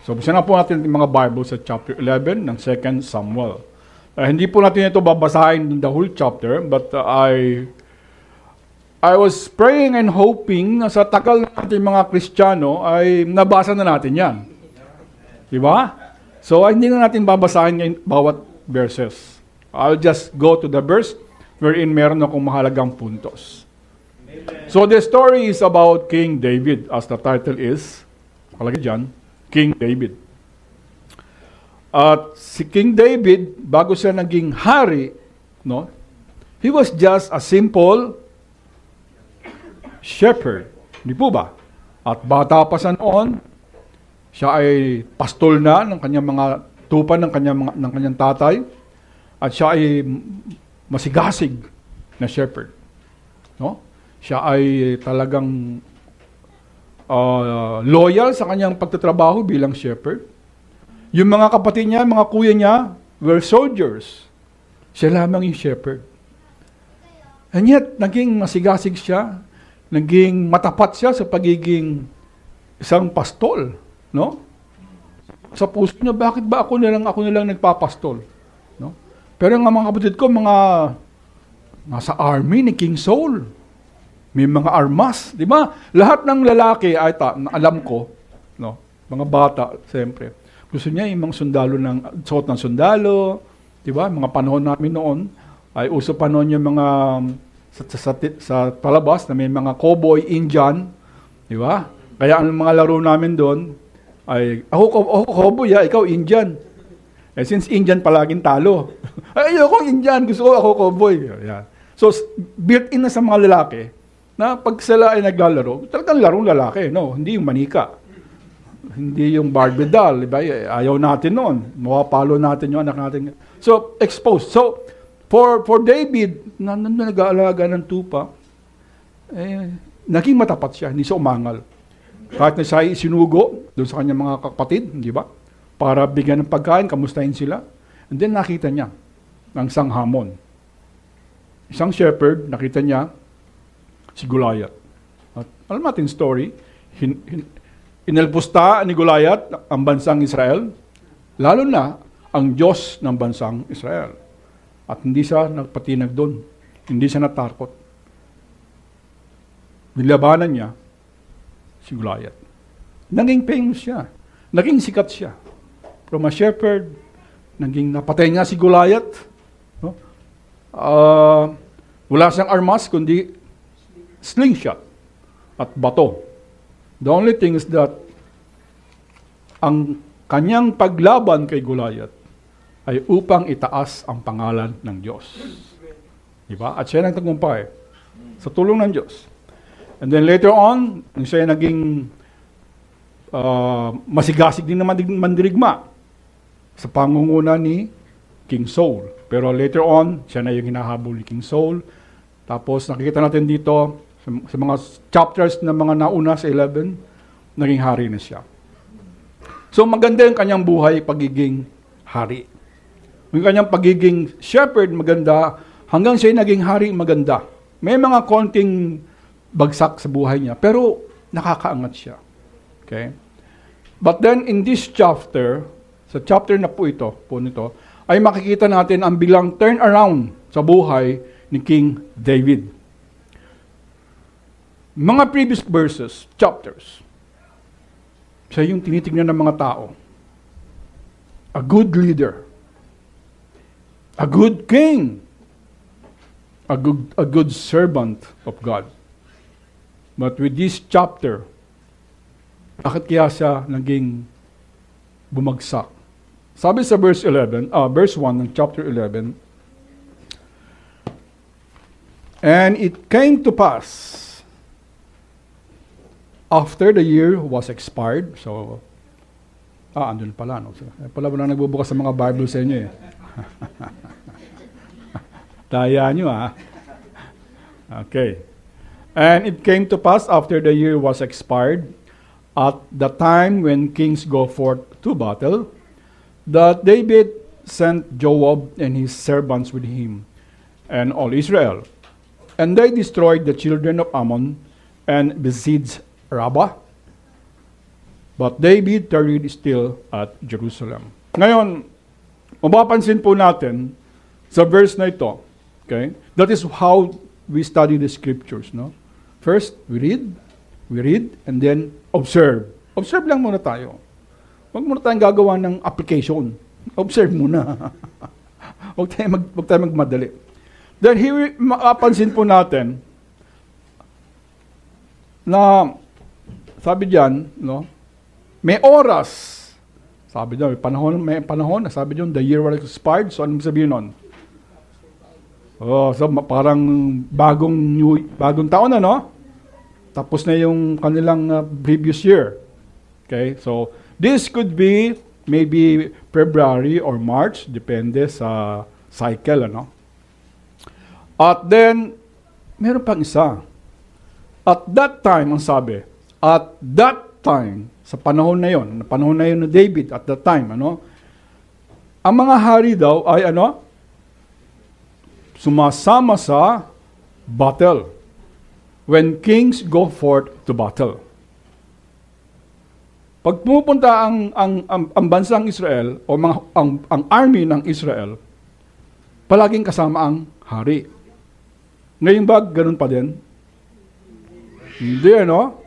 So, buksan na po natin yung mga Bible sa chapter 11 ng 2 Samuel. Hindi po natin ito babasahin the whole chapter, but I was praying and hoping na sa tagal natin mga Kristiyano ay nabasa na natin yan. Diba? So, hindi na natin babasahin yung bawat verses. I'll just go to the verse wherein meron akong mahalagang puntos. So, the story is about King David, as the title is. Kalagay dyan, King David. At si King David, bago siya naging hari, no, he was just a simple shepherd. Hindi po ba? At bata pa siya noon, siya ay pastol na ng kanyang mga tupa ng kanyang tatay, at siya ay masigasig na shepherd. No? Siya ay talagang loyal sa kanyang pagtatrabaho bilang shepherd. Yung mga kapatid niya, mga kuya niya, were soldiers. Siya lamang yung shepherd. And yet, naging masigasig siya, naging matapat siya sa pagiging isang pastol. No? Sa puso niya, bakit ba ako na lang nagpapastol? No? Pero nga mga kapatid ko, nasa army ni King Saul. May mga armas, di ba? Lahat ng lalaki, alam ko, no, mga bata, siyempre, gusto niya yung mga sundalo suot ng sundalo, di ba? Mga panahon namin noon, ay uso pa noon yung mga sa palabas na may mga cowboy, Indian, di ba? Kaya ang mga laro namin doon, ay, ako cowboy, ikaw Indian. Since Indian palaging talo. Ayoko Indian, gusto ko ako cowboy. Yeah. So, built-in na sa mga lalaki, na pag sila ay naglalaro, talagang larong lalaki, no? Hindi yung manika. Hindi yung Barbie doll, diba? Ayaw natin noon. Mawapalo natin yung anak natin. So, exposed. So, for David, na nag-aalaga ng tupa, naging matapat siya, hindi siya umangal. Kahit na siya isinugo doon sa kanyang mga kapatid, di ba? Para bigyan ng pagkain, kamustahin sila. And then nakita niya ng isang hamon. Isang shepherd, nakita niya si Goliath. At alam natin story, inelpusta ni Goliath ang bansang Israel, lalo na ang Diyos ng bansang Israel. At hindi siya nagpatinag doon. Hindi siya natakot. Nilabanan niya si Goliath. Naging famous siya. Naging sikat siya. From a shepherd, naging napatay niya si Goliath. No? Wala siyang armas, kundi slingshot at bato. The only thing is that ang kanyang paglaban kay Goliath ay upang itaas ang pangalan ng Diyos. Diba? At siya nagtagumpay sa tulong ng Diyos. And then later on, siya naging masigasig din na mandirigma sa pangunguna ni King Saul. Pero later on, siya na yung hinahabol ni King Saul. Tapos nakikita natin dito, sa mga chapters na mga nauna sa 11, naging hari na siya. So maganda yung kanyang buhay, pagiging hari. Yung kanyang pagiging shepherd, maganda. Hanggang siya naging hari, maganda. May mga konting bagsak sa buhay niya, pero nakakaangat siya. Okay? But then in this chapter, sa chapter na po nito, ay makikita natin ang bilang turnaround sa buhay ni King David. Mga previous verses, chapters, siya yung tinitingnan ng mga tao. A good leader. A good king. A good servant of God. But with this chapter, bakit kaya siya naging bumagsak? Sabi sa verse 1 ng chapter 11, and it came to pass, after the year was expired, so, andun pala, no? Pala wala nagbubukas sa mga Bible sa inyo, eh. Taya nyo, Okay. And it came to pass, after the year was expired, at the time when kings go forth to battle, that David sent Joab and his servants with him, and all Israel. And they destroyed the children of Ammon, and besieged Rabbah. But David tarried still at Jerusalem. Ngayon, mapapansin po natin sa verse na ito, okay? That is how we study the scriptures, no? First, we read, and then observe. Observe lang muna tayo. Huwag muna tayong gagawa ng application. Observe muna. Huwag tayo magmadali. Then here, mapapansin po natin na sabi diyan, no? May oras. Sabi diyan, may panahon, sabi diyan, the year was expired. So anong sabihin nun? So parang bagong taon na, no? Tapos na yung kanilang previous year. Okay? So this could be maybe February or March, depende sa cycle, ano? At then, meron pang isa. At that time, ang sabi, at that time, sa panahon na yon ni David, at that time, ano? Ang mga hari daw ay, ano? Sumasama sa battle. When kings go forth to battle. Pag pumupunta ang bansang Israel, o ang army ng Israel, palaging kasama ang hari. Ngayon ba, ganun pa din? Hindi, ano?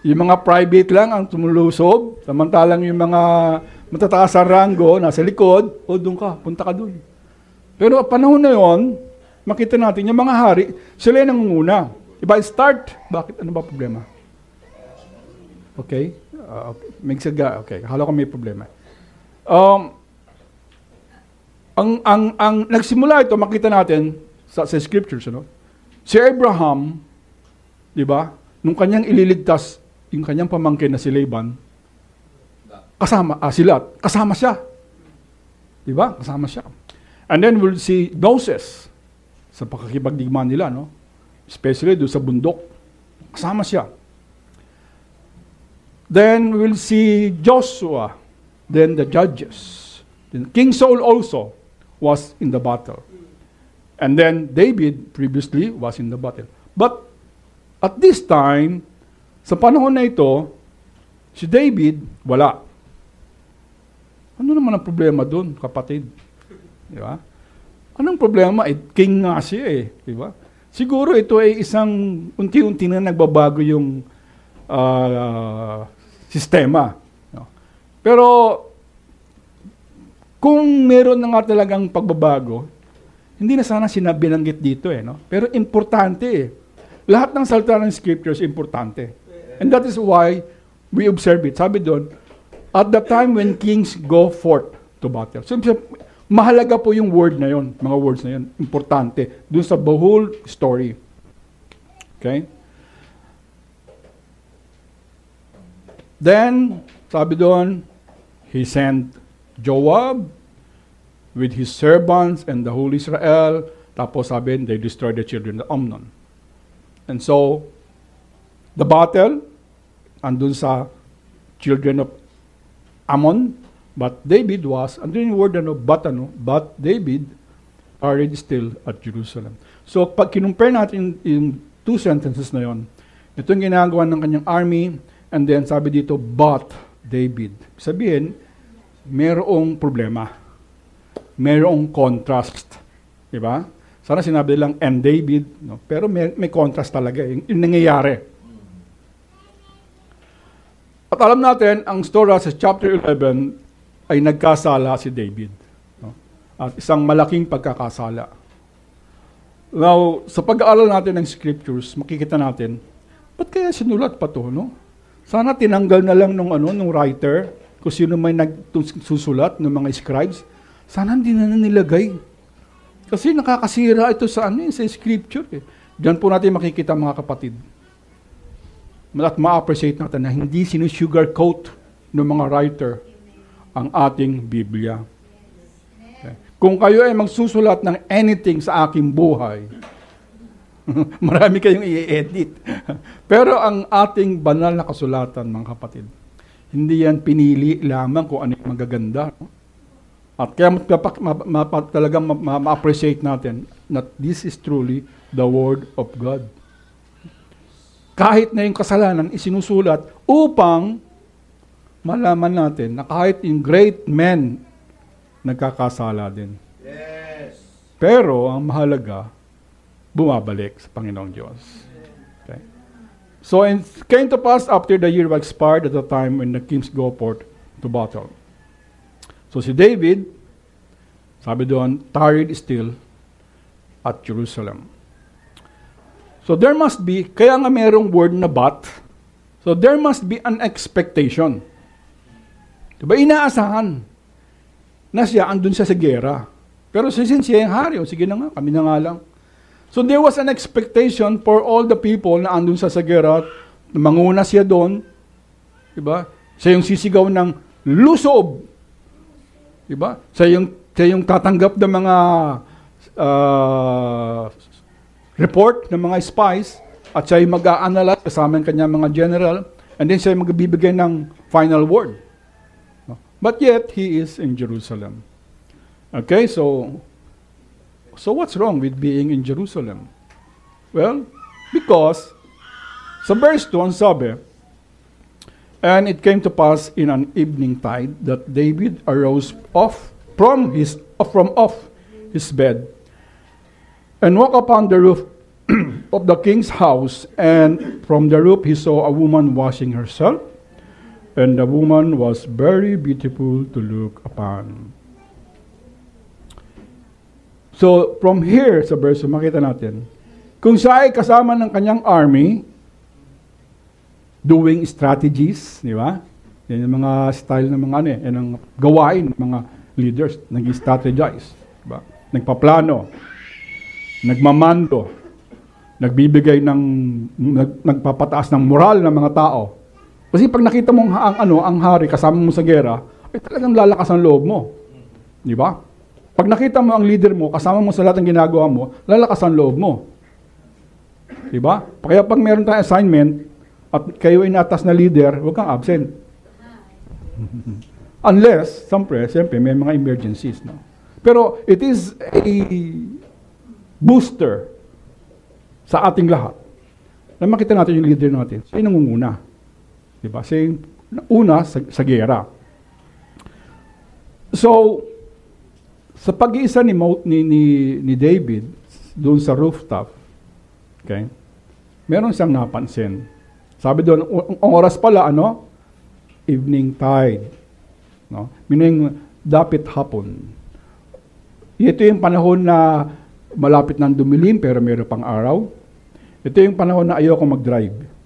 Yung mga private lang ang tumulusob, samantalang yung mga matataas sa ranggo, nasa likod, doon ka, punta ka doon. Pero panahon na yon, makita natin, yung mga hari, sila yung nangunguna. Iba, start. Bakit? Ano ba problema? Okay? Okay. Akala ko may problema. Ang nagsimula ito, makita natin sa scriptures, ano? Si Abraham, di ba? Nung kanyang ililigtas, yung kanyang pamangkin na si Laban, kasama siya. Di ba? Kasama siya. And then we'll see Moses sa pakikipagdigmaan nila, no? Especially doon sa bundok. Kasama siya. Then we'll see Joshua, then the judges. Then King Saul also was in the battle. And then David previously was in the battle. But at this time, sa panahon na ito, si David, wala. Ano naman ang problema doon, kapatid? Di ba? Anong problema? King nga siya eh. Di ba? Siguro ito ay isang unti-unti na nagbabago yung sistema. No? Pero kung meron na nga talagang pagbabago, hindi na sana binanggit dito eh. No? Pero importante eh. Lahat ng salita ng scriptures importante. And that is why we observe it. Sabi doon, at the time when kings go forth to battle. So, mahalaga po yung word na yon, mga words na yon, importante dun sa whole story. Okay? Then, sabi doon, he sent Joab with his servants and the whole Israel. Tapos sabi, they destroyed the children of Amnon. And so, the battle, andun sa children of Ammon, but David was, andun yung word, but David tarried still at Jerusalem. So, pag kinumpare natin yung two sentences na yon, ito yung ginagawa ng kanyang army, and then sabi dito, but David. Sabihin, mayroong problema. Mayroong contrast. Diba? Sana sinabi lang, and David, no? Pero may contrast talaga. Yung nangyayari. At alam natin, ang story sa chapter 11 ay nagkasala si David. No? At isang malaking pagkakasala. Now, sa pag-aaral natin ng scriptures, makikita natin, ba't kaya sinulat pa to, no? Sana tinanggal na lang nung writer, kung sino may nagsusulat ng mga scribes, sana hindi na nilagay. Kasi nakakasira ito sa sa scripture. Eh. Diyan po natin makikita mga kapatid. At ma-appreciate natin na hindi sinusugarcoat ng mga writer ang ating Biblia. Okay. Kung kayo ay magsusulat ng anything sa aking buhay, marami kayong i-edit. Pero ang ating banal na kasulatan, mga kapatid, hindi yan pinili lamang kung ano yung magaganda. At kaya talagang ma-appreciate natin that this is truly the Word of God. Kahit na yung kasalanan isinusulat upang malaman natin na kahit yung great men, nagkakasala din. Yes. Pero, ang mahalaga, bumabalik sa Panginoong Diyos. Okay? So, it came to pass after the year was expired at the time when the kings go forth to battle. So, si David, sabi doon, tarried still at Jerusalem. So, there must be, kaya nga merong word na but, so there must be an expectation. Diba, inaasahan na siya andun siya sa gera. Pero since siya yung hari, sige na nga, kami na nga lang. So there was an expectation for all the people na andun sa gera, manguna siya doon. Diba? Siya yung sisigaw ng lusob. Diba? Siya yung tatanggap ng mga report ng mga spies at siya yung mag-a-analyze kasama ng kanyang mga general and then siya yung magbibigay ng final word. No? But yet, he is in Jerusalem. Okay, so what's wrong with being in Jerusalem? Well, because sa verse 2, ang sabi, and it came to pass in an evening tide that David arose from off his bed and walked upon the roof of the king's house, and from the roof he saw a woman washing herself, and the woman was very beautiful to look upon. So, from here, sa verse, makita natin, kung siya ay kasama ng kanyang army, doing strategies, di ba? Yan yung mga style ng mga yan ang gawain ng mga leaders, nag-strategize, di ba? Nagpaplano, nagmamando, nagbibigay ng, nagpapataas ng moral ng mga tao. Kasi pag nakita mo ang hari kasama mo sa gera, ay talagang lalakas ang loob mo. Di ba? Pag nakita mo ang leader mo, kasama mo sa lahat ng ginagawa mo, lalakas ang loob mo. Diba? Kaya pag meron tayong assignment, at kayo ay natas na leader, huwag kang absent. Unless, siyempre, may mga emergencies. No? Pero it is a booster sa ating lahat. Na makita natin yung leader natin. Siya yung nangunguna. Diba? Siya yung una sa gera. So, sa pag-iisa ni David doon sa rooftop, okay, meron siyang napansin. Sabi doon, ang oras pala, evening tide. No? Meaning, dapit hapon. Ito yung panahon na malapit ng dumilim pero meron pang araw. Ito yung panahon na ayoko mag-drive.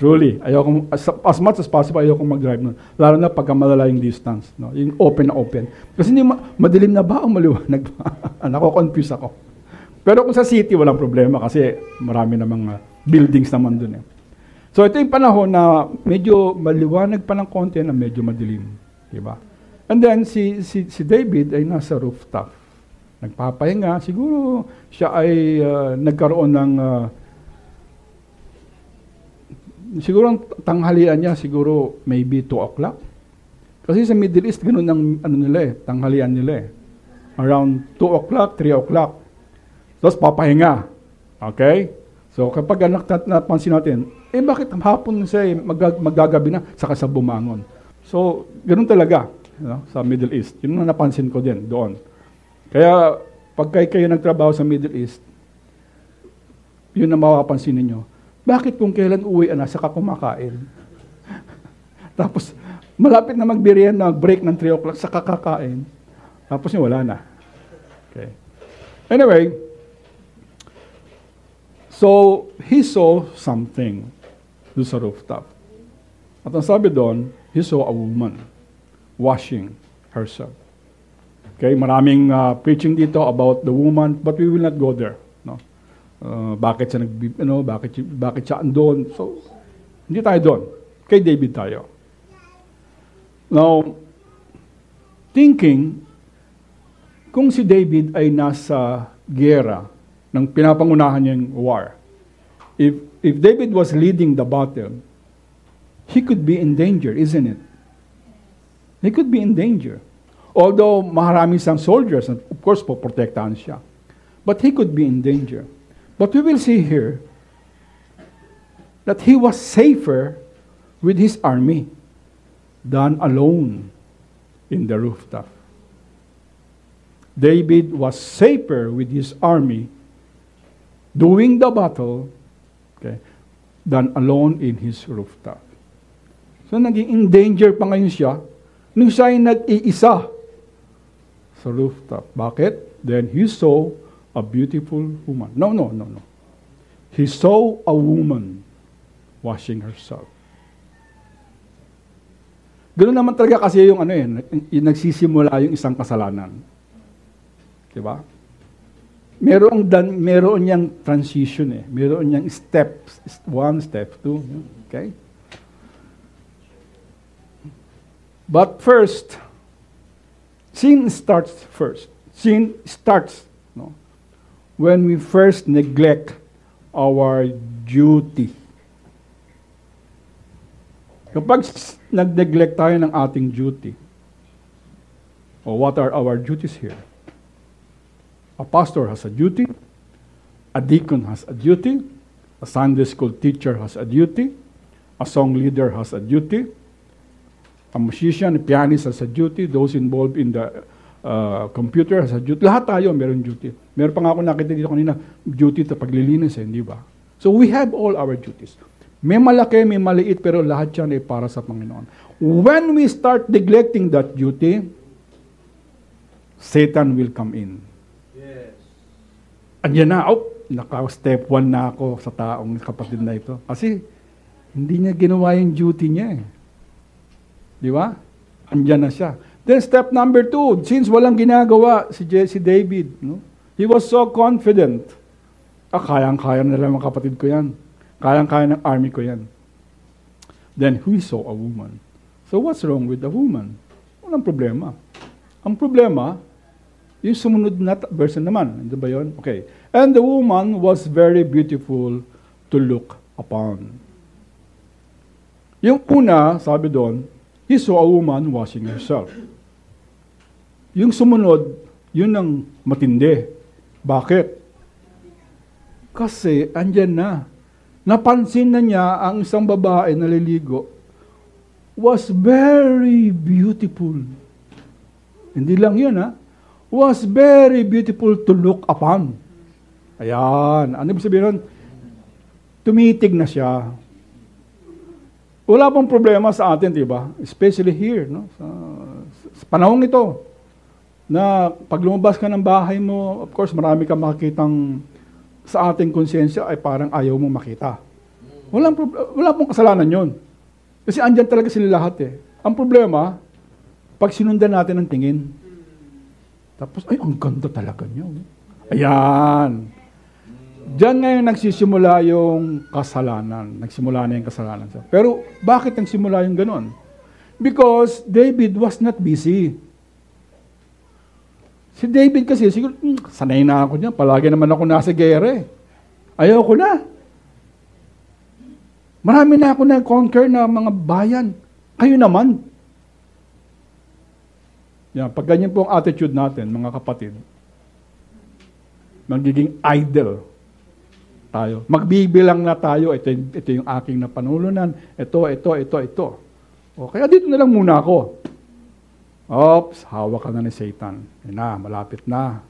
Truly, ayoko, as much as possible, ayoko mag-drive nun. Lalo na pagka malalayong distance. No? Yung open na open. Kasi hindi madilim na ba o maliwanag ba? Nako-confuse ako. Pero kung sa city, walang problema kasi marami namang buildings naman dun. So ito yung panahon na medyo maliwanag pa ng konti na medyo madilim. Diba? And then si David ay nasa rooftop. Nagpapahinga. Siguro siya ay nagkaroon ng siguro ang tanghalian niya, siguro maybe 2 o'clock. Kasi sa Middle East, ganun ang tanghalian nila. Around 2 o'clock, 3 o'clock. Tapos papahinga. Okay? So kapag napansin natin, bakit hapon siya magagabi na, saka sa bumangon. So, ganun talaga sa Middle East. Yun ang napansin ko din doon. Kaya, pag kayo nagtrabaho sa Middle East, yun ang mapapansin ninyo. Bakit kung kailan uwi saka kumakain? Tapos, malapit na break ng 3 o'clock, saka kakain. Tapos wala na. Okay. Anyway, so, he saw something doon sa rooftop. At ang sabi doon, he saw a woman washing herself. Okay, maraming preaching dito about the woman, but we will not go there. No? Bakit siya bakit siya andon? So, hindi tayo doon. Kay David tayo. Now, thinking, kung si David ay nasa gera ng pinapangunahan niyang war, if David was leading the battle, he could be in danger, isn't it? He could be in danger. Although maraming siyang soldiers, and of course, poprotektahan siya. But he could be in danger. But we will see here that he was safer with his army than alone in the rooftop. David was safer with his army doing the battle, okay, than alone in his rooftop. So naging in danger pa ngayon siya nung siya ay nag-iisa sa rooftop. Bakit? Then he saw a beautiful woman. No. He saw a woman washing herself. Ganoon naman talaga kasi yung yung nagsisimula yung isang kasalanan. Diba? Meron niyang transition eh. Meron niyang steps. 1, step 2. Okay? But first, sin starts first. Sin starts when we first neglect our duty. Kapag nag-neglect tayo ng ating duty, what are our duties here? A pastor has a duty, a deacon has a duty, a Sunday school teacher has a duty, a song leader has a duty, a musician, a pianist has a duty, those involved in the computer has a duty. Lahat tayo meron duty. Meron pa nga ako nakita dito kanina, duty sa paglilinis, hindi ba? So we have all our duties. May malaki, may maliit, pero lahat yan ay para sa Panginoon. When we start neglecting that duty, Satan will come in. Yes. Andiyan na, naka-step 1 na ako sa taong kapatid na ito. Kasi, hindi niya ginawa yung duty niya eh. Di ba? Andiyan na siya. Then step number 2, since walang ginagawa si David, he was so confident. Kayang-kaya na lang mga kapatid ko yan. Kayang-kaya ng army ko yan. Then he saw a woman. So what's wrong with the woman? Walang problema. Ang problema, yung sumunod na verse naman. Hindi ba yun? Okay. And the woman was very beautiful to look upon. Yung una, sabi doon, he saw a woman washing herself. Yung sumunod, yun ang matindi. Bakit? Kasi andyan na. Napansin na niya ang isang babae na naliligo was very beautiful. Hindi lang yun was very beautiful to look upon. Ayan. Ano ibig sabihin nun? Tumitig na siya. Wala pong problema sa atin, diba? Especially here, sa panahong ito, na pag lumabas ka ng bahay mo, of course, marami kang makikitang sa ating konsensya ay parang ayaw mong makita. Wala pong kasalanan yon. Kasi andyan talaga sila lahat eh. Ang problema, pag sinundan natin ang tingin, tapos, ay, ang ganda talaga niyo. Ayan. Diyan ngayon nagsisimula yung kasalanan. Nagsimula na yung kasalanan. Pero, bakit nagsimula yung ganon? Because David was not busy. Si David kasi, siguro, sanay na ako niyan. Palagi naman ako nasa gera eh. Ayaw ko na. Marami na ako na-conquer na mga bayan. Kayo naman. Yan, pag ganyan po ang attitude natin, mga kapatid, magiging idle tayo. Magbibilang na tayo, ito yung aking napanulunan, ito. O, kaya dito na lang muna ako. Oops, hawak ka na ni Satan. Yan na, malapit na.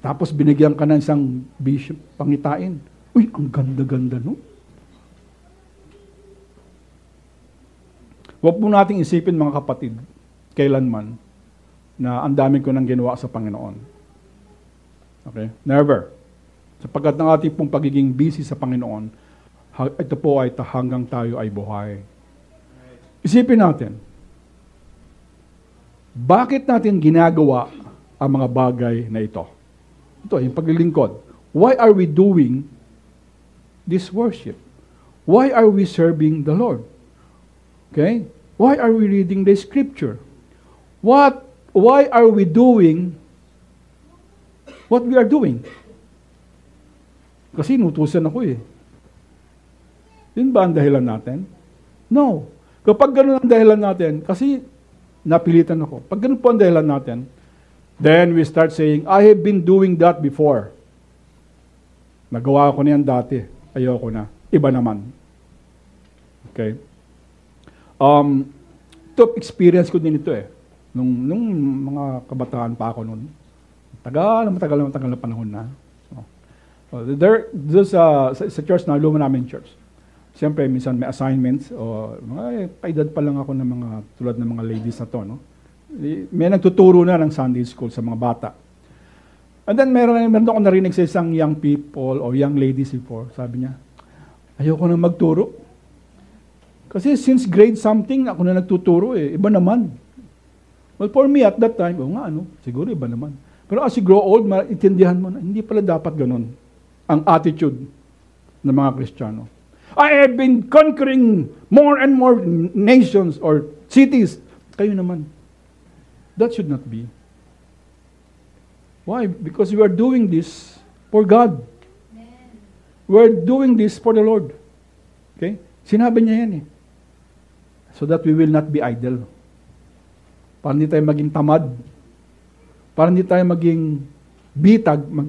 Tapos binigyan ka ng isang bishop, pangitain. Uy, ang ganda-ganda, no? Huwag po nating isipin, mga kapatid, kailanman, na ang dami ko nang ginawa sa Panginoon. Okay? Never. Sapagkat ng ating pong pagiging busy sa Panginoon, ito po ay hanggang tayo ay buhay. Isipin natin, bakit natin ginagawa ang mga bagay na ito? Ito, yung paglilingkod. Why are we doing this worship? Why are we serving the Lord? Okay? Why are we reading the Scripture? Why are we doing what we are doing? Kasi inutusan ako eh. Yun ba ang dahilan natin? No. Kapag ganun ang dahilan natin, kasi napilitan ako. Pag ganun po ang dahilan natin, then we start saying, I have been doing that before. Nagawa ko na yan dati. Ayoko na. Iba naman. Okay? Ito, experience ko din ito eh. Nung mga kabataan pa ako noon. Matagal na panahon na. Sa church na, luma namin church. Siyempre, minsan may assignments, o mga kaedad pa lang ako ng mga, tulad ng mga ladies na to, no? May nagtuturo na ng Sunday school sa mga bata. And then, meron ako narinig sa isang young people or young ladies before. Sabi niya, ayoko na magturo. Kasi since grade something, ako na nagtuturo eh. Iba naman. Well, for me at that time, siguro iba naman. Pero as you grow old, maintindihan mo na, hindi pala dapat ganun ang attitude ng mga Kristiyano. I have been conquering more and more nations or cities. Kayo naman. That should not be. Why? Because we are doing this for God. We are doing this for the Lord. Okay? Sinabi niya yan eh. So that we will not be idle. Para hindi tayo maging tamad. Para hindi tayo maging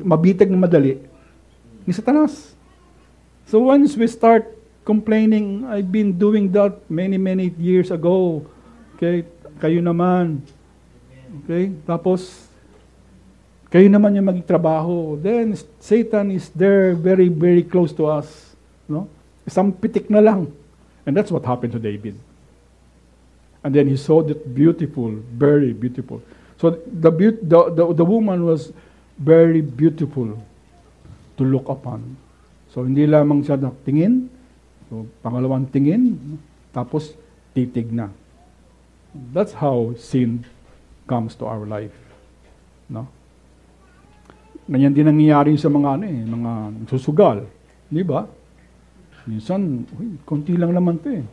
mabitag na madali ni Satanas. So once we start complaining, I've been doing that many years ago. Okay? Kayo naman. Okay? Tapos, kayo naman yung magtrabaho. Then, Satan is there very close to us. No? Isang pitik na lang. And that's what happened to David. And then he saw that beautiful, very beautiful. So the woman was very beautiful to look upon. So hindi lamang siya tingin, so pangalawang tingin, tapos titig na. That's how sin comes to our life. No? Ganyan din nangyayari sa mga mga susugal, di ba? Minsan, konti lang naman 'to eh.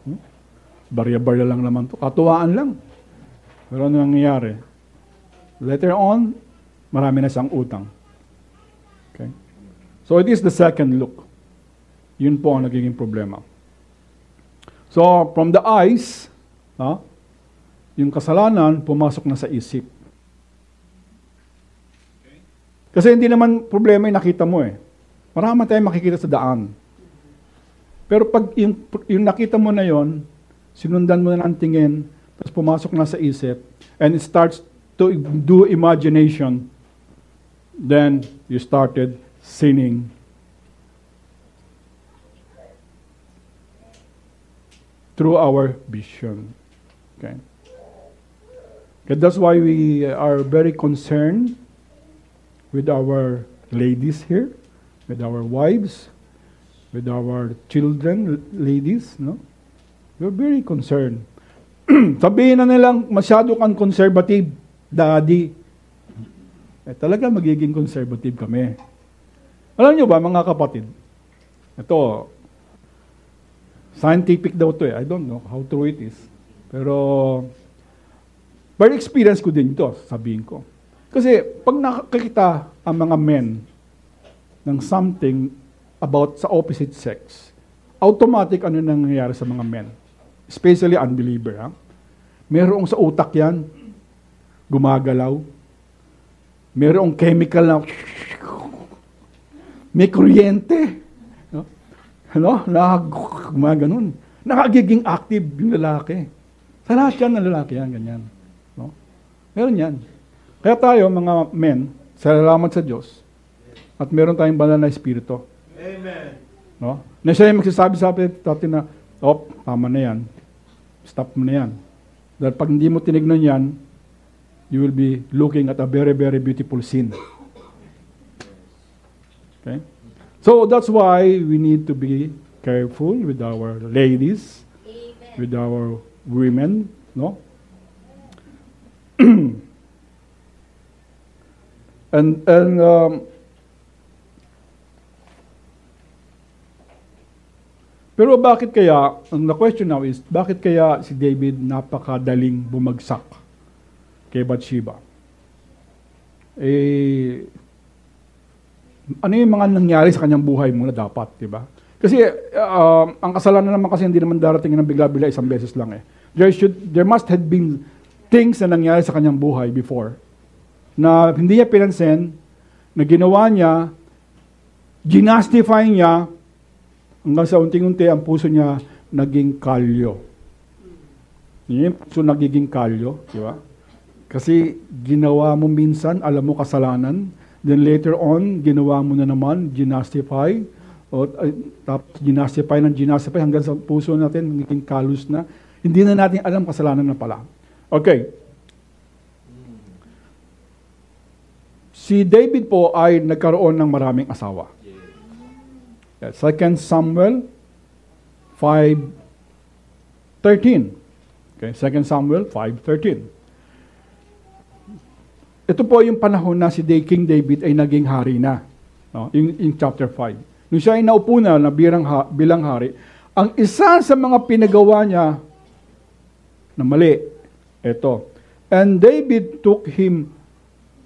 Barya-barya lang naman 'to, katuwaan lang. Pero ano nangyayari? Later on, marami na siyang utang. Okay? So it is the second look. Yun po ang nagiging problema. So, from the eyes, yung kasalanan, pumasok na sa isip. Kasi hindi naman problema yung nakita mo eh. Marami tayong makikita sa daan. Pero pag yung nakita mo na yon, sinundan mo na ang tingin, tapos pumasok na sa isip, and it starts to do imagination, then you started sinning. Through our vision. Okay. That's why we are very concerned with our ladies here, with our wives, with our children, ladies, no? We're very concerned. Sabihin na nilang masyado kang conservative, daddy. Talaga magiging conservative kami. Alam nyo ba, mga kapatid? Ito, scientific daw to eh. I don't know how true it is. Pero, by experience ko din ito, sabihin ko. Kasi, pag nakakita ang mga men ng something about sa opposite sex, automatic ano nangyayari sa mga men? Especially unbeliever. Ha? Merong sa utak yan, gumagalaw. Merong chemical na, may kuryente. Gumaganon. Nakagiging active yung lalaki. Sa lahat yan ng lalaki yan, ganyan. No? Meron yan. Kaya tayo, mga men, salamat sa Diyos, at meron tayong banal na espiritu. Amen. No? Na siya yung magsasabi sa atin na, tama na yan. Stop mo na yan. Dahil pag hindi mo tinignan yan, you will be looking at a very beautiful sin. Okay? So that's why we need to be careful with our ladies, amen, with our women, no? Pero bakit kaya, the question now is, bakit kaya si David napakadaling bumagsak kay Bathsheba? Ano yung mga nangyari sa kanyang buhay muna dapat, di ba? Kasi ang kasalanan naman kasi hindi naman darating ng bigla-bigla isang beses lang eh. There must have been things na nangyari sa kanyang buhay before na hindi niya pinansin, na ginawa niya, ginastify niya, hanggang sa unti-unti ang puso niya naging kalyo. Yung puso nagiging kalyo, di ba? Kasi ginawa mo minsan, alam mo kasalanan, then later on, ginawa mo na naman, ginastify, o tapos ginastify hanggang sa puso natin, naging kalus na. Hindi na natin alam kasalanan na pala. Okay. Si David po ay nagkaroon ng maraming asawa. 2 Samuel 5:13. Okay, 2 Samuel 5:13. Ito po yung panahon na si King David ay naging hari na. No? In chapter 5. Nung siya ay naupo na bilang hari, ang isa sa mga pinagawa niya na mali, ito. And David took him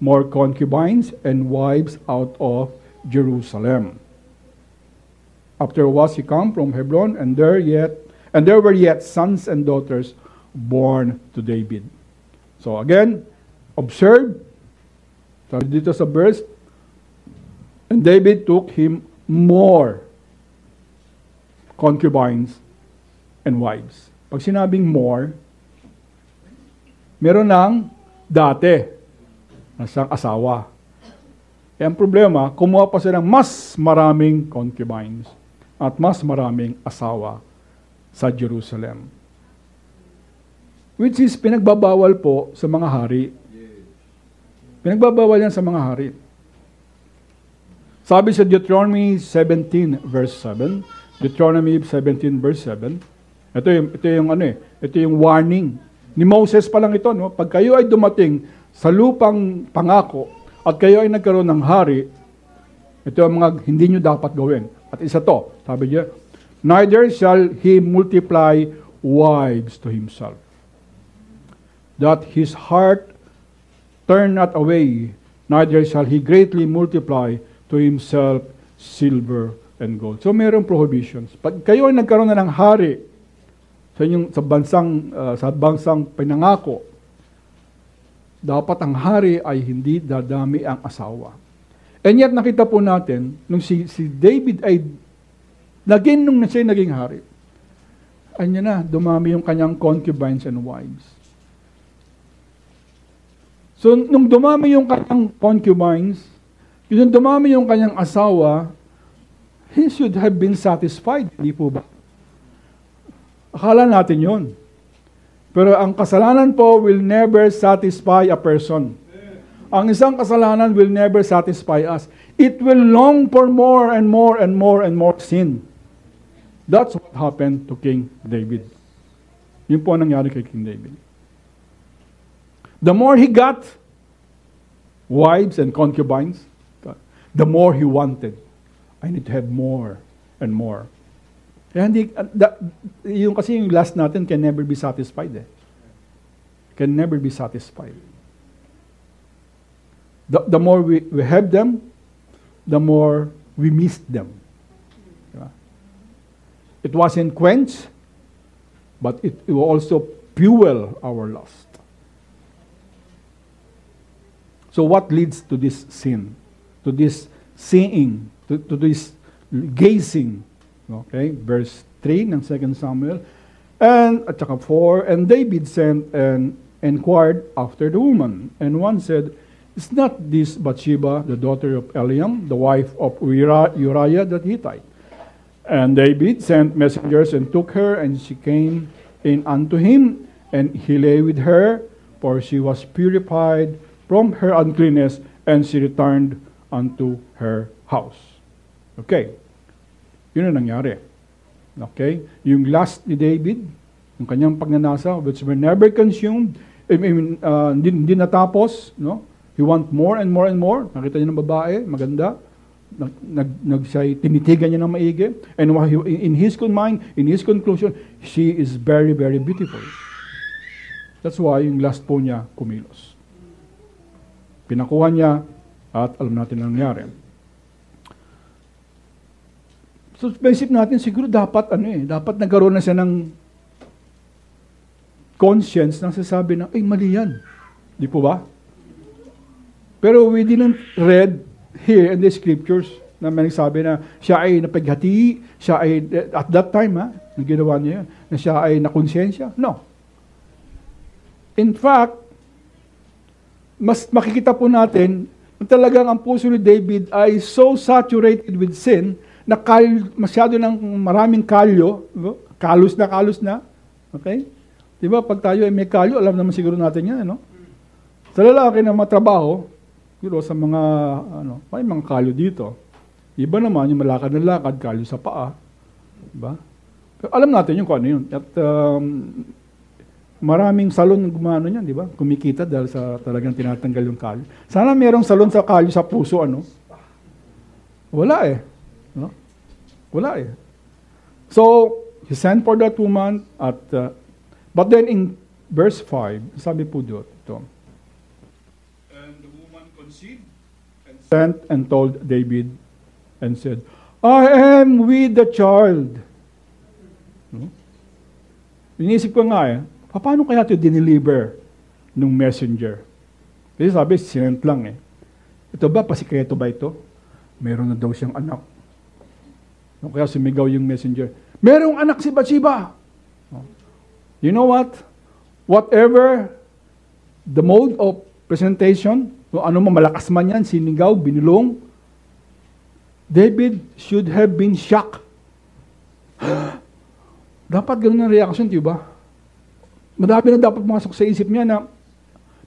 more concubines and wives out of Jerusalem. Afterwards he come from Hebron, and there were yet sons and daughters born to David. So again, observe, sabi dito sa verse, and David took him more concubines and wives. Pag sinabing more, meron ng dati na siyang asawa. E ang problema, kumuha pa siya ng mas maraming concubines at mas maraming asawa sa Jerusalem. Which is pinagbabawal po sa mga hari. Pinagbabawal yan sa mga hari. Sabi sa Deuteronomy 17 verse 7, Deuteronomy 17 verse 7, ito yung warning. Ni Moses pa lang ito, no? Pag kayo ay dumating sa lupang pangako at kayo ay nagkaroon ng hari, ito ang mga hindi nyo dapat gawin. At isa to, sabi niya, neither shall he multiply wives to himself, that his heart turn not away, neither shall he greatly multiply to himself silver and gold. So mayroong prohibitions. Pag kayo ay nagkaroon na ng hari sa bansang pinangako, dapat ang hari ay hindi dadami ang asawa. And yet nakita po natin, nung si David ay nung siya naging hari, dumami yung kanyang concubines and wives. So nung dumami yung kanyang concubines, nung dumami yung kanyang asawa, he should have been satisfied, hindi po ba? Akala natin yun. Pero ang kasalanan po will never satisfy a person. Ang isang kasalanan will never satisfy us. It will long for more and more and more and more sin. That's what happened to King David. Yun po ang nangyari kay King David. The more he got wives and concubines, the more he wanted. I need to have more and more. Kaya yung last natin can never be satisfied. Can never be satisfied. The more we have them, the more we miss them. It wasn't quenched, but it will also fuel our lust. So what leads to this sin? To this seeing, to this gazing? Okay, verse 3 ng 2 Samuel. And at saka 4, and David sent and inquired after the woman. And one said, is not this Bathsheba, the daughter of Eliam, the wife of Uriah the Hittite? And David sent messengers and took her, and she came in unto him, and he lay with her, for she was purified from her uncleanness, and she returned unto her house. Okay. Yun ang nangyari. Okay? Yung last ni David, yung kanyang pagnanasa, which were never consumed, hindi natapos, no? He want more and more and more. Nakita niya ng babae, maganda. Tinitigan niya ng maigi. And in his mind, in his conclusion, she is very, very beautiful. That's why yung last po niya kumilos. Pinakuha niya at alam natin ang nangyari. So, isip natin, siguro dapat nagkaroon na siya ng conscience na sasabi na, ay, mali yan. Di po ba? Pero we didn't read here in the scriptures na may nagsabi na siya ay napaghati, siya ay, at that time, nang ginawa niya yun, na siya ay nakonsensya. No. In fact, mas makikita po natin na talagang ang puso ni David ay so saturated with sin na masyado ng maraming kalyo, no? Kalos na. Okay? Di ba, pag tayo ay may kalyo, alam naman siguro natin yan, no? Sa lalaki na matrabaho, siguro sa mga, may mga kalyo dito. Iba naman, yung malakad na lakad, kalyo sa paa. Diba? Pero alam natin yung kung ano yun. At maraming salon gumano niyan, di ba? Kumikita dahil sa talagang tinatanggal yung kalyo. Sana mayroong salon sa kalyo sa puso, ano? Wala eh. No? Wala eh. So, he sent for that woman at, but then in verse 5, sabi po dito, and the woman conceived and sent and told David and said, I am with the child. No? Inisip ko nga paano kaya ito dineliver ng messenger? Kasi sabi, sinent lang eh. Ito ba, pasikreto ba ito? Meron na daw siyang anak. No, kaya sumigaw yung messenger, merong anak si Bathsheba. No? You know what? Whatever the mode of presentation, no, ano man, malakas man yan, sinigaw, binulong, David should have been shocked. Dapat ganun ang reaction, di ba? Madami na dapat pumasok sa isip niya na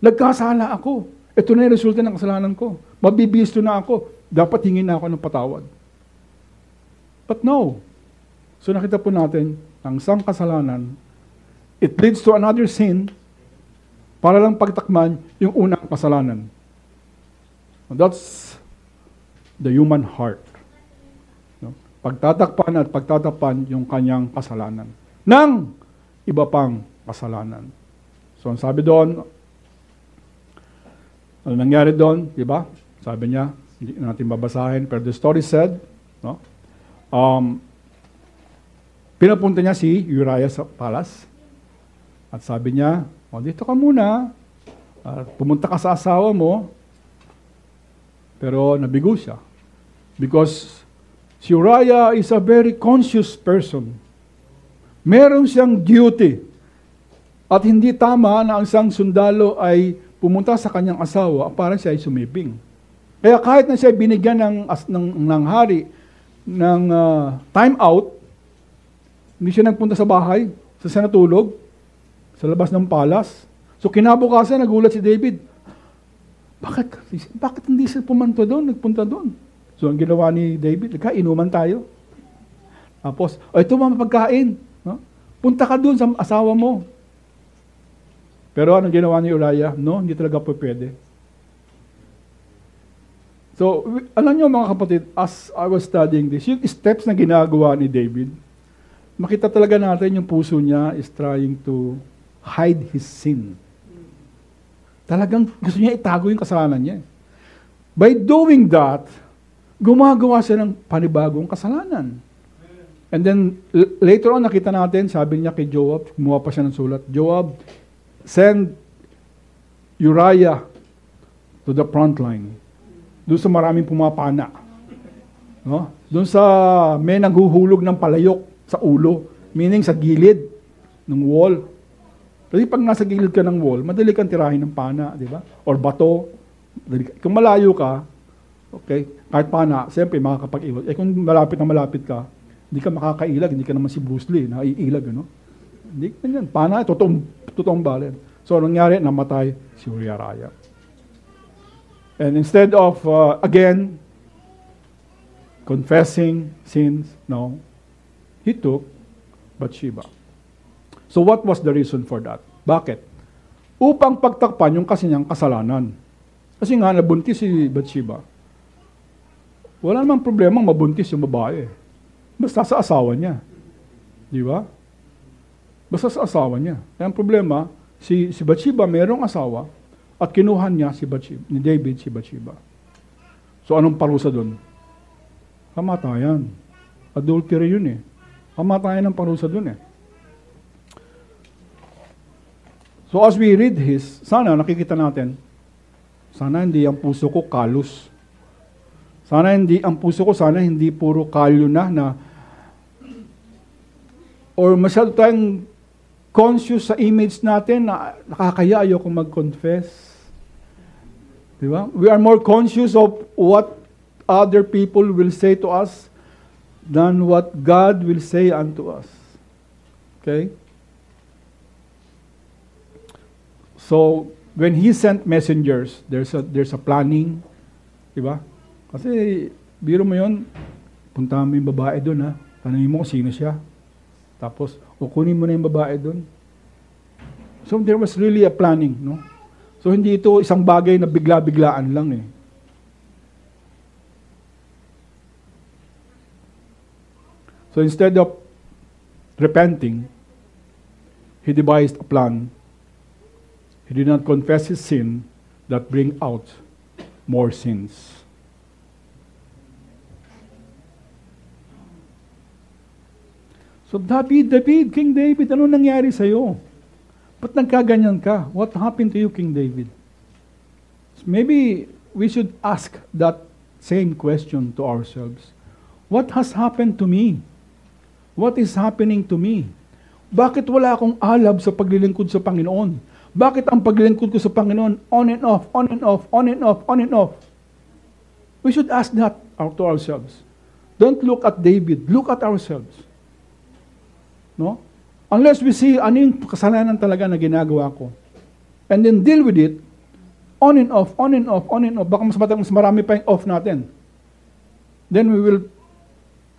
nagkasala ako. Ito na yung resulta ng kasalanan ko. Mabibisto na ako. Dapat hingin na ako ng patawad. But no. So nakita po natin, ang isang kasalanan, it leads to another sin para lang pagtakman yung unang kasalanan. And that's the human heart. No? Pagtatakpan yung kanyang kasalanan ng iba pang kasalanan. So ang sabi doon, ano nangyari doon, di ba? Sabi niya, hindi natin babasahin, pero the story said, no? Pinapunta niya si Uriah sa palace at sabi niya, dito ka muna, pumunta ka sa asawa mo, pero nabigo siya. Because si Uriah is a very conscious person. Meron siyang duty. At hindi tama na ang isang sundalo ay pumunta sa kanyang asawa para siya ay sumibing. Kaya kahit na siya binigyan ng hari ng time out, hindi siya nagpunta sa bahay, sa natulog, sa labas ng palas. So kinabukasan, nagulat si David. Bakit hindi siya nagpunta doon? So ang ginawa ni David, inuman tayo. Tapos, ito mga pagkain. No? Punta ka doon sa asawa mo. Pero anong ginawa ni Uriah? No, hindi talaga po pwede. So, alam niyo mga kapatid, as I was studying this, yung steps na ginagawa ni David, makita talaga natin yung puso niya is trying to hide his sin. Talagang gusto niya itago yung kasalanan niya. By doing that, gumagawa siya ng panibagong kasalanan. And then, later on, nakita natin, sabi niya kay Joab, gumawa pa siya ng sulat, Joab, send Uriah to the front line. Doon sa maraming pumapana. No? Doon sa may naghuhulog ng palayok sa ulo. Meaning sa gilid ng wall. Kasi pag nasa gilid ka ng wall, madali kang tirahin ng pana, di ba? Or bato. Kung malayo ka, okay, kahit pana, siyempre makakapag-iwas. Kung malapit ka, hindi ka makakailag, hindi ka naman si Bruce Lee, naiilag, ano? Hindi, ganyan. Pana, totoong balen. So, nangyari, namatay si Uriah. And instead of, again, confessing sins, no, he took Bathsheba. So, what was the reason for that? Bakit? Upang pagtakpan yung kasi niyang kasalanan. Kasi nga, nabuntis si Bathsheba. Wala namang problema mabuntis yung babae. Basta sa asawa niya. Di ba? Basta sa asawa niya. Kaya ang problema, si Bathsheba mayroong asawa at kinuha niya ni David si Bathsheba. So anong parusa doon? Kamatayan. Adultery yun eh. Kamatayan ang parusa doon eh. So as we read sana nakikita natin, sana hindi ang puso ko kalus. Sana hindi puro kalyo na or masyado tayong conscious sa image natin na nakakaya ayoko mag-confess. Di ba? We are more conscious of what other people will say to us than what God will say unto us. Okay? So, when He sent messengers, there's a planning. Di ba? Kasi, biro mo yun, puntahan mo yung babae doon, ha? Tanungin mo kung sino siya. Tapos, kunin mo na yung babae doon. So, there was really a planning, no? So, hindi ito isang bagay na bigla-biglaan lang, eh. So, instead of repenting, he devised a plan. He did not confess his sin that bring out more sins. So King David, ano nangyari sa'yo? Ba't nagkaganyan ka? What happened to you, King David? So maybe we should ask that same question to ourselves. What has happened to me? What is happening to me? Bakit wala akong alab sa paglilingkod sa Panginoon? Bakit ang paglilingkod ko sa Panginoon on and off, on and off, on and off, on and off? We should ask that to ourselves. Don't look at David. Look at ourselves. No? Unless we see ano yung kasalanan talaga na ginagawa ko. And then deal with it, on and off, on and off, on and off. Baka mas marami pa yung off natin. Then we will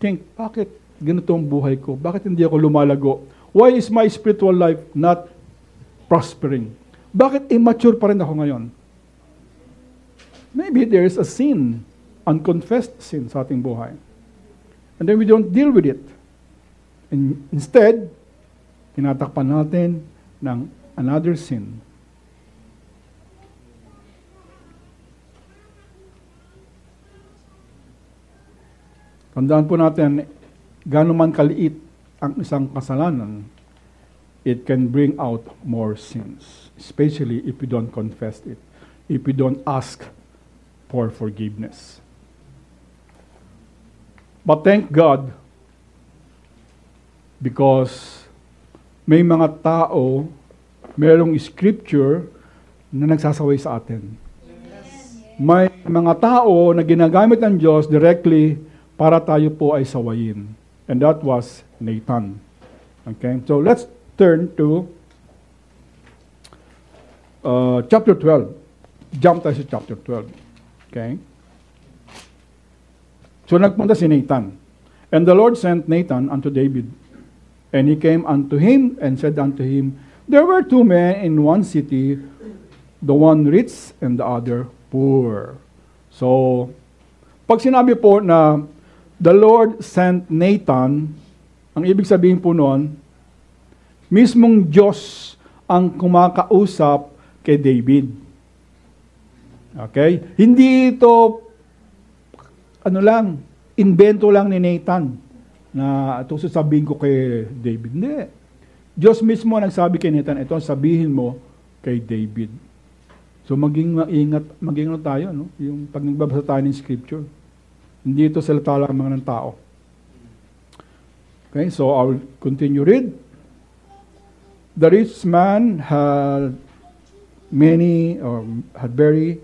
think, bakit ganito ang buhay ko? Bakit hindi ako lumalago? Why is my spiritual life not prospering? Bakit immature pa rin ako ngayon? Maybe there is a sin, unconfessed sin sa ating buhay. And then we don't deal with it. And instead, tinatakpan natin ng another sin. Tandaan po natin, gaano man kaliit ang isang kasalanan, it can bring out more sins. Especially if we don't confess it. If we don't ask for forgiveness. But thank God, because may mga tao, merong scripture na nagsasaway sa atin. Yes. May mga tao na ginagamit ng Diyos directly para tayo po ay sawayin. And that was Nathan. Okay? So let's turn to chapter 12. Jump tayo sa chapter 12. Okay? So nagpunta si Nathan. And the Lord sent Nathan unto David. And he came unto him and said unto him, There were two men in one city, the one rich and the other poor. So, pag sinabi po na the Lord sent Nathan, ang ibig sabihin po noon, mismong Diyos ang kumakausap kay David. Okay? Hindi ito, invento lang ni Nathan na ito sasabihin ko kay David. Hindi. Diyos mismo nagsabi kay Nathan, ito sabihin mo kay David. So maging maingat, maging tayo, no? Yung pag nagbabasa tayo ng scripture. Hindi ito salita lamang ng tao. Okay, so I'll continue read. The rich man had very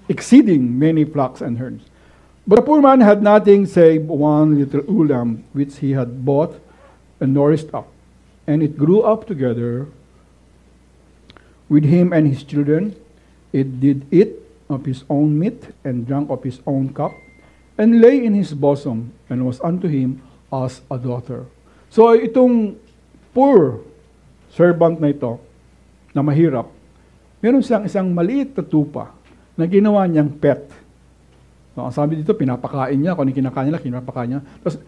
exceeding many flocks and herds. But the poor man had nothing save one little ewe lamb, which he had bought and nourished up. And it grew up together with him and his children. It did eat of his own meat and drank of his own cup, and lay in his bosom, and was unto him as a daughter. So itong poor servant na ito, na mahirap, meron siyang isang maliit na tupa na ginawa niyang pet. So, ang sabi dito, pinapakain niya, kung ano kinakain niya, pinapakain niya.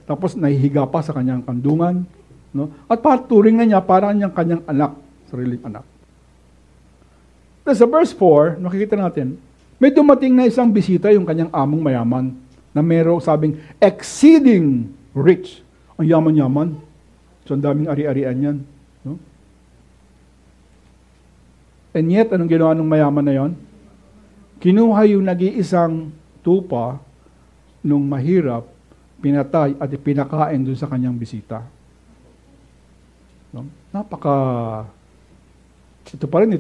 Tapos nahihiga pa sa kanyang kandungan. No? At turing na niya parang niyang kanyang anak, sariling anak. Tapos sa verse 4, makikita natin, may dumating na isang bisita yung kanyang among mayaman na merong sabing exceeding rich. Ang yaman-yaman. So, ang daming ari-arian yan. No? And yet, anong ginawa ng mayaman na yon? Kinuha yung nag-iisang tupa nung mahirap, pinatay at ipinakain dun sa kanyang bisita. No? Ito pa rin,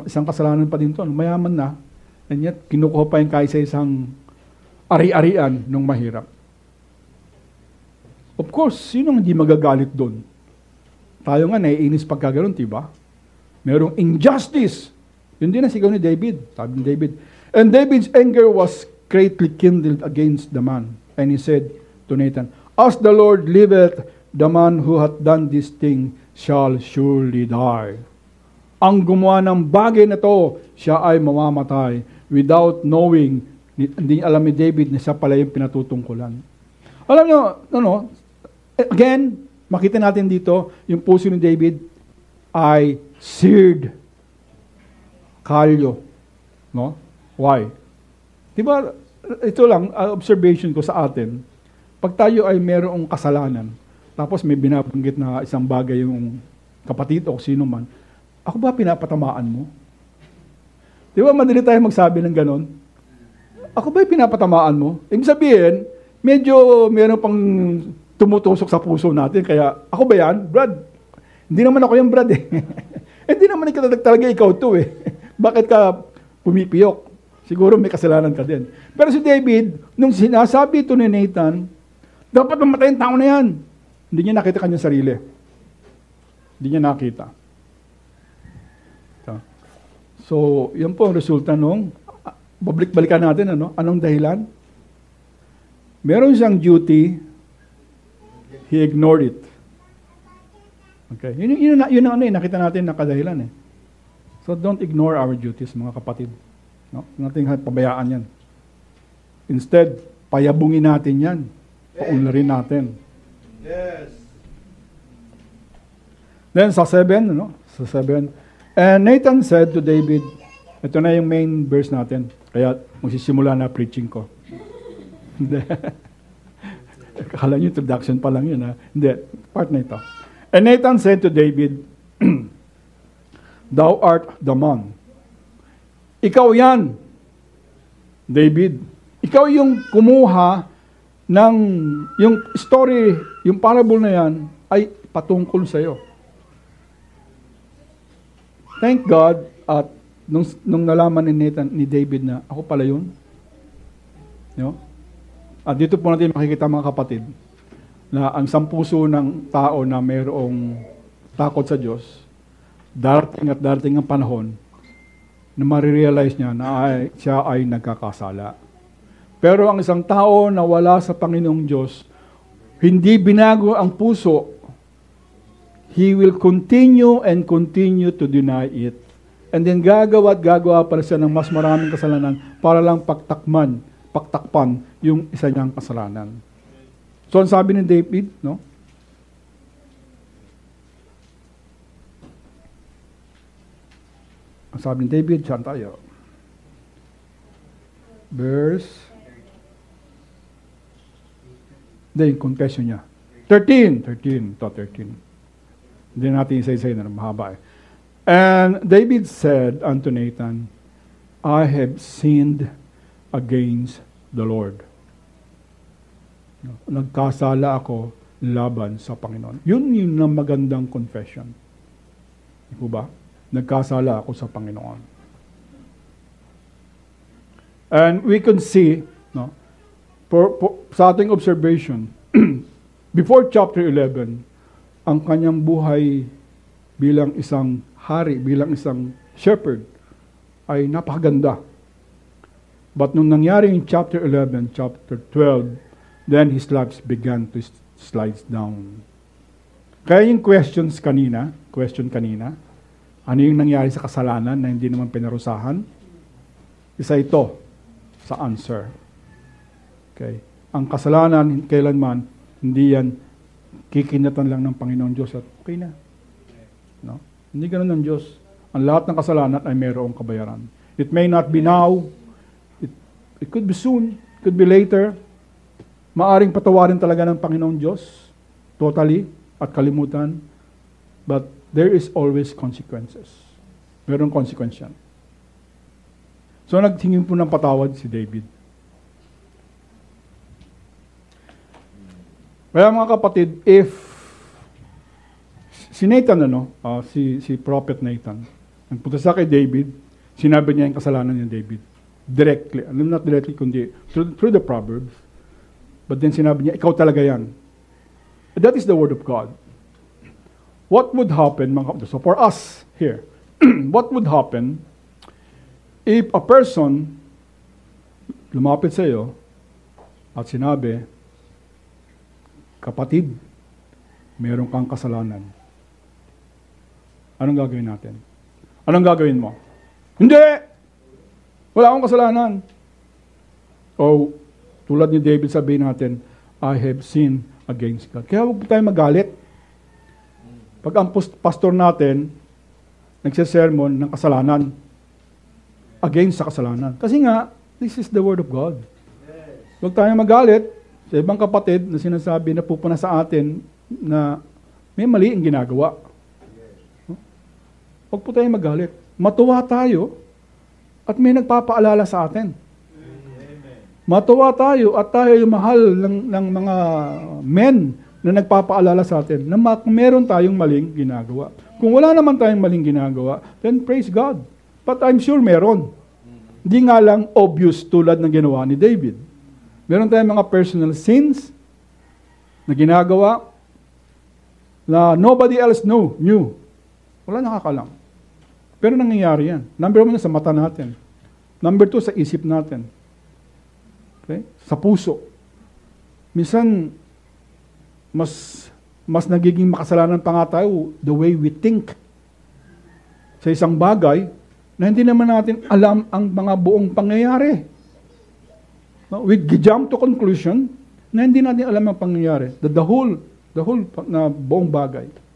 isang kasalanan pa din to. Mayaman na, and yet, kinukuha pa yung kaisa isang ari-arian nung mahirap. Of course, sino hindi magagalit doon? Tayo nga, naiinis pagka ganun, diba? Merong injustice. Yun din ang sigaw ni David. Sabi ni David, and David's anger was greatly kindled against the man. And he said to Nathan, as the Lord liveth, the man who hath done this thing shall surely die. Ang gumawa ng bagay na to, siya ay mamamatay without knowing, hindi alam ni David na siya pala yung pinatutungkulan. Alam nyo, again, makita natin dito, yung puso ni David ay seared. Kalyo. No? Why? Diba, ito lang, observation ko sa atin, pag tayo ay merong kasalanan, tapos may binabanggit na isang bagay yung kapatid o sino man, ako ba pinapatamaan mo? Di ba madali tayo magsabi ng ganon? Ako ba pinapatamaan mo? Ibig sabihin, medyo meron pang tumutusok sa puso natin, kaya ako ba yan? Brad, hindi naman ako yung Brad eh. Hindi naman talaga ikaw to eh. Bakit ka pumipiyok? Siguro may kasalanan ka din. Pero si David, nung sinasabi ito ni Nathan, dapat mamatay ang tao na yan. Hindi niya nakita kanyang sarili. Hindi niya nakita. So, yan po ang resulta nung, balikan natin, anong dahilan? Meron siyang duty, he ignored it. Okay, yun ang nakita natin na kadahilan eh. So, don't ignore our duties, mga kapatid. No? Nating pabayaan yan. Instead, payabungin natin yan. Paunlarin natin. Yes. Then sa 7, Sa 7, and Nathan said to David, ito na yung main verse natin, kaya magsisimula na preaching ko. Akala nyo introduction pa lang yun, ha? Hindi, part na ito. And Nathan said to David, thou art the man. Ikaw yan, David. Ikaw yung kumuha ng, yung story, yung parable na yan, ay patungkol sa iyo. Thank God at nung nalaman ni David na ako pala yun. At dito po natin makikita mga kapatid na ang sampuso ng tao na mayroong takot sa Diyos, darating ang panahon na marirealize niya na siya ay nagkakasala. Pero ang isang tao na wala sa Panginoong Diyos, hindi binago ang puso, he will continue and continue to deny it. And then gagawa pa siya ng mas maraming kasalanan para lang pagtakpan yung isa niyang kasalanan. So ang sabi ni David, ang sabi ni David, saan tayo? Yung confession niya. 13. Hindi natin isa-isa na mahaba eh. And David said unto Nathan, I have sinned against the Lord. Nagkasala ako laban sa Panginoon. Yun yung magandang confession. Di ba? Nagkasala ako sa Panginoon. And we can see, sa ating observation, before chapter 11, ang kanyang buhay bilang isang hari, bilang isang shepherd, ay napakaganda. But nung nangyari in chapter 11, chapter 12, then his life began to slide down. Kaya yung question kanina, ano yung nangyari sa kasalanan na hindi naman pinarusahan? Isa ito sa answer. Okay. Ang kasalanan, kailanman, hindi yan kikinatan lang ng Panginoon Diyos at okay na. Hindi ganun ng Diyos. Ang lahat ng kasalanan ay mayroong kabayaran. It may not be now. It could be soon. It could be later. Maaring patawarin talaga ng Panginoon Diyos. Totally. At kalimutan. But there is always consequences. Mayroong consequence yan. So nagtingin po ng patawad si David. Kaya mga kapatid, if Si Nathan, si Prophet Nathan, nagpunta sa kay David, sinabi niya yung kasalanan ni David. Directly, not directly, kundi through the Proverbs. But then sinabi niya, ikaw talaga yan. That is the word of God. What would happen, so for us here, what would happen if a person lumapit sa iyo at sinabi, kapatid, meron kang kasalanan. Anong gagawin natin? Anong gagawin mo? Hindi! Wala akong kasalanan. O, tulad ni David, sabihin natin, I have sinned against God. Kaya huwag tayo magalit. Pag ang pastor natin, nagsisermon ng kasalanan, against sa kasalanan. Kasi nga, this is the word of God. Huwag tayo magalit sa ibang kapatid na sinasabi na pupuna sa atin na may mali ang ginagawa. Huwag po tayo magalit. Matuwa tayo at may nagpapaalala sa atin. Matuwa tayo at tayo yung mahal ng mga men na nagpapaalala sa atin na meron tayong maling ginagawa. Kung wala naman tayong maling ginagawa, then praise God. But I'm sure meron. Hindi nga lang obvious tulad ng ginawa ni David. Meron tayong mga personal sins na ginagawa na nobody else knew. Wala nakakalam. Pero nangyayari yan. Number 1 sa mata natin. Number 2 sa isip natin. Okay? Sa puso. Minsan, mas nagiging makasalanan pa nga tayo the way we think sa isang bagay na hindi naman natin alam ang mga buong pangyayari. No? We jump to conclusion na hindi natin alam ang pangyayari. The whole na buong bagay.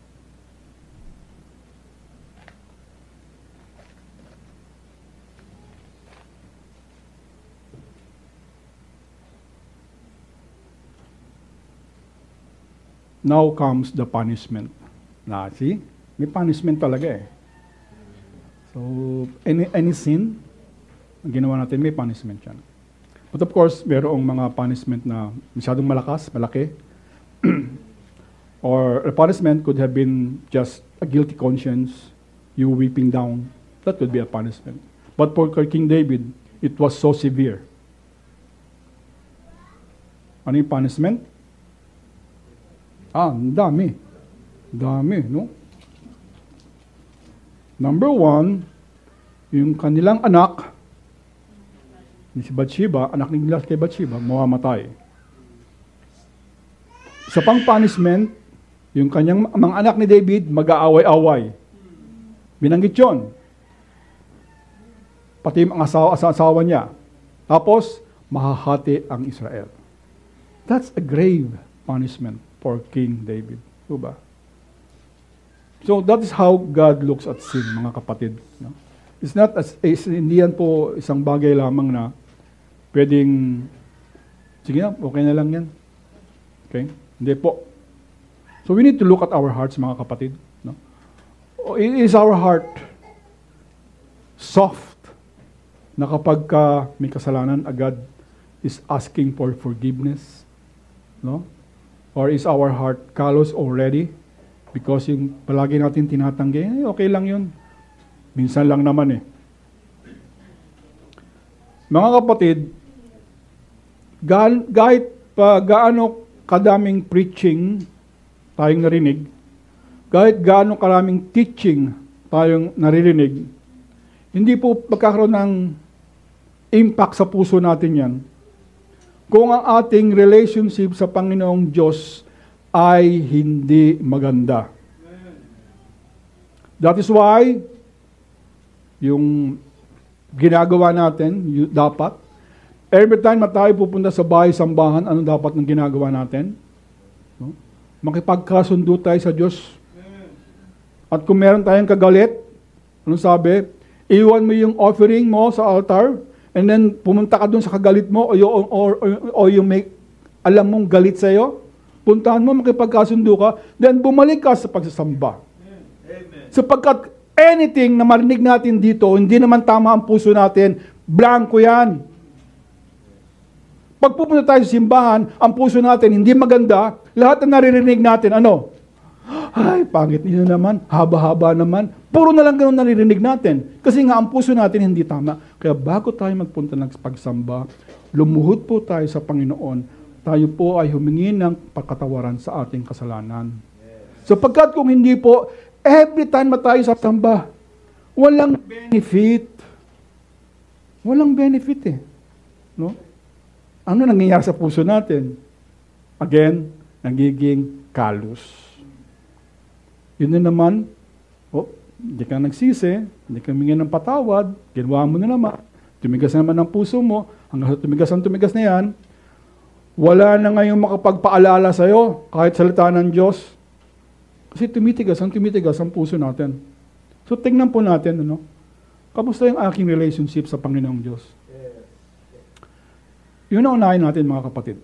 Now comes the punishment. See? May punishment talaga eh. So, any sin, ang ginawa natin, may punishment yan. But of course, mayroong mga punishment na masyadong malaki. Or a punishment could have been just a guilty conscience, you weeping down. That could be a punishment. But for King David, it was so severe. Ano yung punishment? Dami, no? Number 1, yung kanilang anak, ni si Bathsheba, anak nila kay Bathsheba, mamamatay. Sa pang punishment, yung kanyang mga anak ni David, mag-aaway-away. Binanggit yun. Pati ang asawa niya. Tapos, mahahati ang Israel. That's a grave punishment for King David. Diba? So that is how God looks at sin, mga kapatid. No? It's not hindi yan po isang bagay lamang na pwedeng, sige na, okay na lang yan. Okay? Hindi po. So we need to look at our hearts, mga kapatid. No? Is our heart soft na kapag may kasalanan, agad is asking for forgiveness? No? Or is our heart callous already? Because yung palagi natin tinatanggi, okay lang yun. Minsan lang naman eh. Mga kapatid, kahit pa gaano kadaming preaching tayong narinig, kahit gaano karaming teaching tayong naririnig, hindi po magkakaroon ng impact sa puso natin yan kung ang ating relationship sa Panginoong Diyos ay hindi maganda. That is why, yung ginagawa natin, dapat, every time na tayo pupunta sa bahay-sambahan, ano dapat ng ginagawa natin? No? Makipagkasundo tayo sa Diyos. At kung meron tayong kagalit, anong sabi? Iwan mo yung offering mo sa altar, and then pumunta ka dun sa kagalit mo o yung may alam mong galit sa'yo, puntahan mo, makipagkasundo ka, then bumalik ka sa pagsasamba. Amen. Sapagkat anything na marinig natin dito, hindi naman tama ang puso natin, blanco yan. Pag pupunta tayo sa simbahan, ang puso natin hindi maganda, lahat na naririnig natin, ano? ay, pangit niyo naman, haba-haba naman. Puro na lang ganun naririnig natin. Kasi nga, ang puso natin hindi tama. Kaya bago tayo magpunta ng pagsamba, lumuhod po tayo sa Panginoon. Tayo po ay humingi ng pagkatawaran sa ating kasalanan. Sapagkat kung hindi po, every time na tayo sa samba, walang benefit. Walang benefit eh. No? Ano nangyayari sa puso natin? Again, nagiging callous. Yun na naman, hindi ka nagsisi, hindi ka humingi ng patawad, ginawa mo na naman, tumigas na naman ang puso mo, hanggang sa tumigas na yan, wala na ngayong makapagpaalala sa'yo, kahit salita ng Diyos. Kasi tumitigas ang puso natin. So tingnan po natin, kamusta yung aking relationship sa Panginoong Diyos? Yun ang unahin natin, mga kapatid.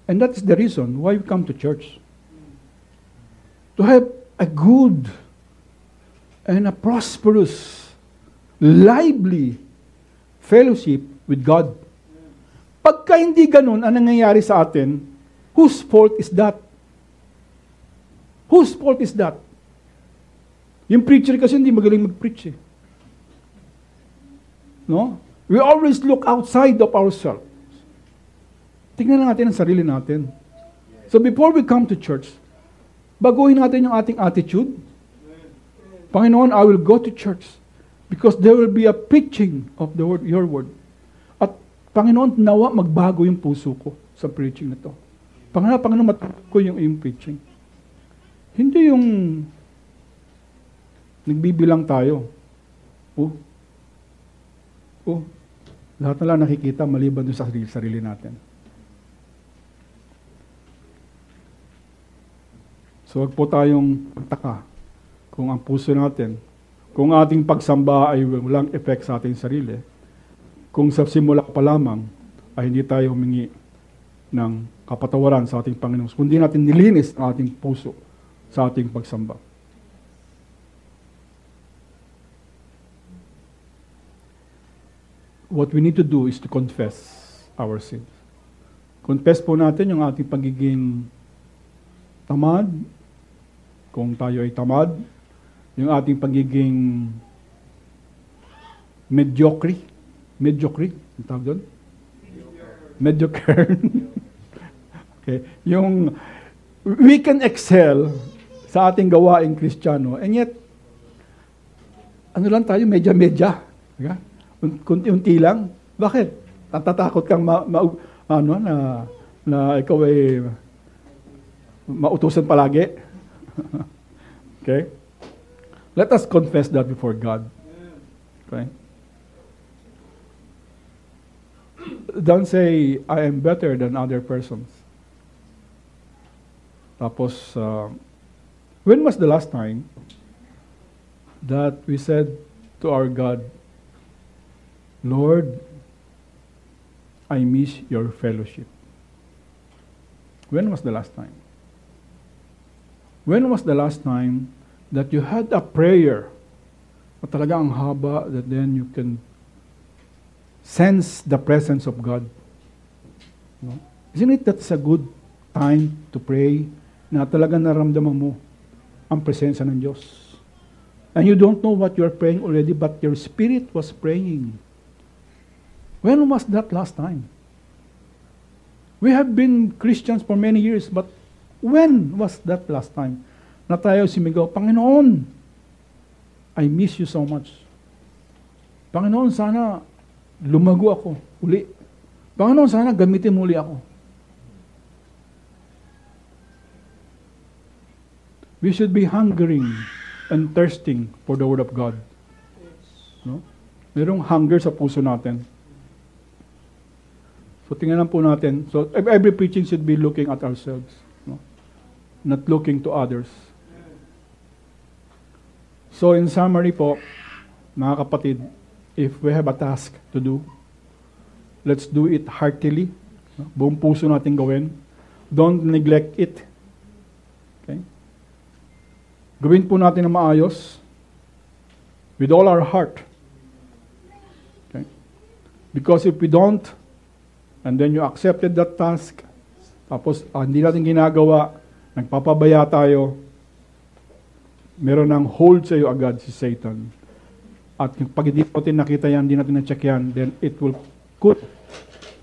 And that is the reason why we come to church. To have a good and a prosperous, lively fellowship with God. Pagka hindi ganun ang nangyayari sa atin, whose fault is that? Whose fault is that? Yung preacher kasi hindi magaling mag-preach eh. No? We always look outside of ourselves. Tingnan lang natin ang sarili natin. So before we come to church, baguhin natin yung ating attitude. Panginoon, I will go to church because there will be a preaching of the word, your word. At Panginoon, nawa magbago yung puso ko sa preaching na to. Panginoon, matapos ko yung preaching. Hindi yung nagbibilang tayo. Lahat na lang nakikita maliban doon sa sarili natin. So wag po tayong magtaka kung ang puso natin, kung ating pagsamba ay walang effect sa ating sarili, kung sa simula pa lamang ay hindi tayo humingi ng kapatawaran sa ating Panginoon, kundi natin nilinis ang ating puso sa ating pagsamba. What we need to do is to confess our sins. Confess po natin yung ating pagiging tamad, kung tayo ay tamad, yung ating pagiging mediocre, ang tawag doon? Mediocre. Okay. Yung we can excel sa ating gawaing Kristiyano, and yet, ano lang tayo, medya-medya. Okay? Kunti-unti lang. Bakit? Natatakot kang na ikaw ay mautusan palagi. Okay? Let us confess that before God. Okay? Don't say, I am better than other persons. Tapos, when was the last time that we said to our God, Lord, I miss your fellowship? When was the last time? When was the last time that you had a prayer na talaga ang haba that then you can sense the presence of God? No? Isn't it that's a good time to pray na talaga naramdaman mo ang presensya ng Diyos? And you don't know what you're praying already, but your spirit was praying. When was that last time? We have been Christians for many years, but when was that last time na tayo sumigaw, Panginoon, I miss you so much. Panginoon, sana lumago ako uli. Panginoon, sana gamitin mo uli ako. We should be hungering and thirsting for the Word of God. No? Merong hunger sa puso natin. So tingnan po natin. So every preaching should be looking at ourselves, no? Not looking to others. So in summary po, mga kapatid, if we have a task to do, let's do it heartily. No? Buong puso natin gawin. Don't neglect it. Okay? Gawin po natin na maayos with all our heart. Okay? Because if we don't, and then you accepted that task, Tapos, hindi natin ginagawa, nagpapabaya tayo, meron ng hold sa iyo agad si Satan. At pag hindi natin nakita yan, hindi natin na-check yan, then it could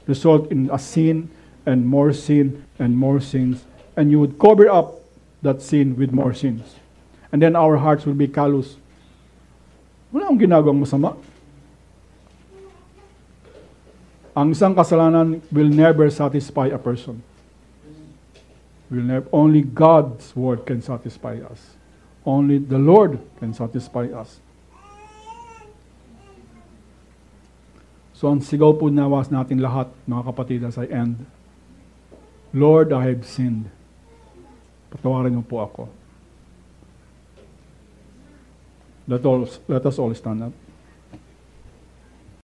result in a sin and more sin and more sins. And you would cover up that sin with more sins. And then our hearts will be callous. Wala akong ginagawang masama. Ang isang kasalanan will never satisfy a person. Only God's word can satisfy us. Only the Lord can satisfy us. So ang sigaw po nawas natin lahat, mga kapatid, as I end. Lord, I have sinned. Patawarin mo po ako. Let us all stand up.